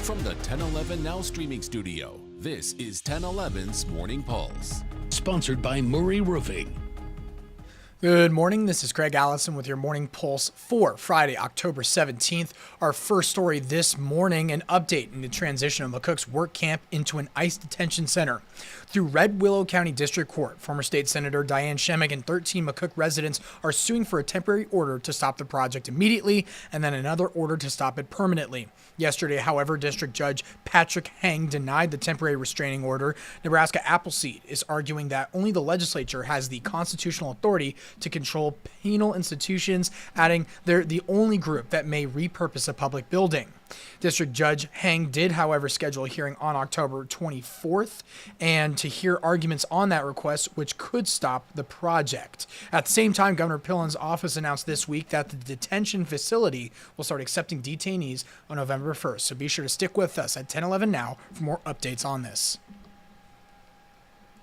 From the 1011 Now streaming studio, this is 1011's Morning Pulse. Sponsored by Murray Roofing. Good morning. This is Craig Allison with your Morning Pulse for Friday, October 17th. Our first story this morning, an update in the transition of McCook's work camp into an ICE detention center. Through Red Willow County District Court, former state Senator Diane Shemmick and 13 McCook residents are suing for a temporary order to stop the project immediately and then another order to stop it permanently. Yesterday, however, District Judge Patrick Heng denied the temporary restraining order. Nebraska Appleseed is arguing that only the legislature has the constitutional authority to control penal institutions, adding they're the only group that may repurpose a public building. District Judge Heng did, however, schedule a hearing on October 24th and to hear arguments on that request, which could stop the project. At the same time, Governor Pillen's office announced this week that the detention facility will start accepting detainees on November 1st. So be sure to stick with us at 1011 Now for more updates on this.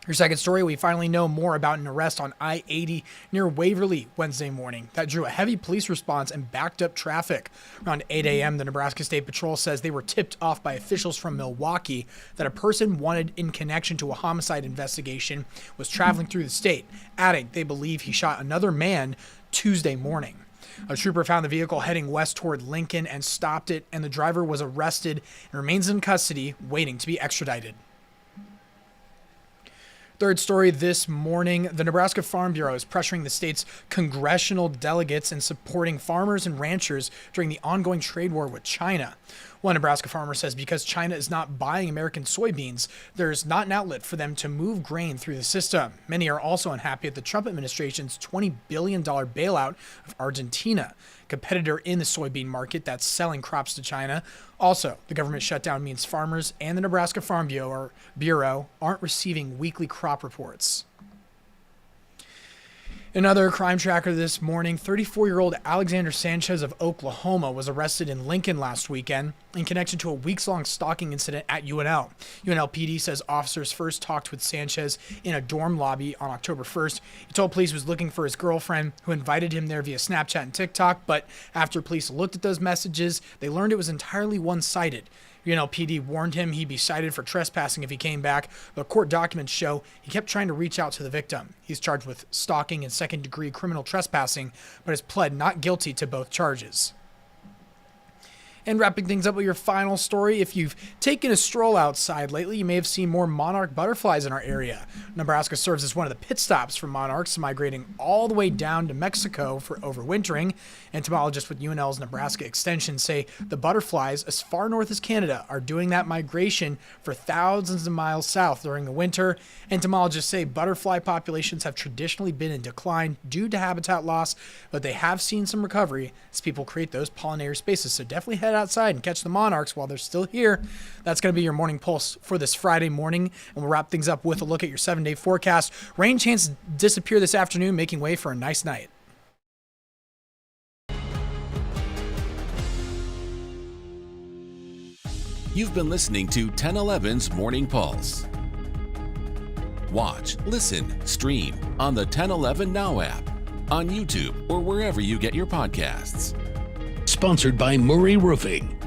Your second story, we finally know more about an arrest on I-80 near Waverly Wednesday morning that drew a heavy police response and backed up traffic. Around 8 a.m., the Nebraska State Patrol says they were tipped off by officials from Milwaukee that a person wanted in connection to a homicide investigation was traveling through the state, adding they believe he shot another man Tuesday morning. A trooper found the vehicle heading west toward Lincoln and stopped it, and the driver was arrested and remains in custody, waiting to be extradited. Third story this morning, the Nebraska Farm Bureau is pressuring the state's congressional delegates and supporting farmers and ranchers during the ongoing trade war with China. One Nebraska farmer says because China is not buying American soybeans, there's not an outlet for them to move grain through the system. Many are also unhappy at the Trump administration's $20 billion bailout of Argentina, a competitor in the soybean market that's selling crops to China. Also, the government shutdown means farmers and the Nebraska Farm Bureau aren't receiving weekly crop reports. Another crime tracker this morning, 34-year-old Alexander Sanchez of Oklahoma was arrested in Lincoln last weekend in connection to a weeks-long stalking incident at UNL. UNL PD says officers first talked with Sanchez in a dorm lobby on October 1st. He told police he was looking for his girlfriend, who invited him there via Snapchat and TikTok, but after police looked at those messages, they learned it was entirely one-sided. UNLPD warned him he'd be cited for trespassing if he came back. The court documents show he kept trying to reach out to the victim. He's charged with stalking and second-degree criminal trespassing, but has pled not guilty to both charges. And wrapping things up with your final story, if you've taken a stroll outside lately, you may have seen more monarch butterflies in our area. Nebraska serves as one of the pit stops for monarchs, migrating all the way down to Mexico for overwintering. Entomologists with UNL's Nebraska Extension say the butterflies, as far north as Canada, are doing that migration for thousands of miles south during the winter. Entomologists say butterfly populations have traditionally been in decline due to habitat loss, but they have seen some recovery as people create those pollinator spaces. So definitely head outside and catch the monarchs while they're still here. That's going to be your morning pulse for this Friday morning, and we'll wrap things up with a look at your 7-day forecast. Rain chances disappear this afternoon, making way for a nice night. You've been listening to 1011's Morning Pulse. Watch, listen, stream on the 1011 Now app, on YouTube, or wherever you get your podcasts. Sponsored by Murray Roofing.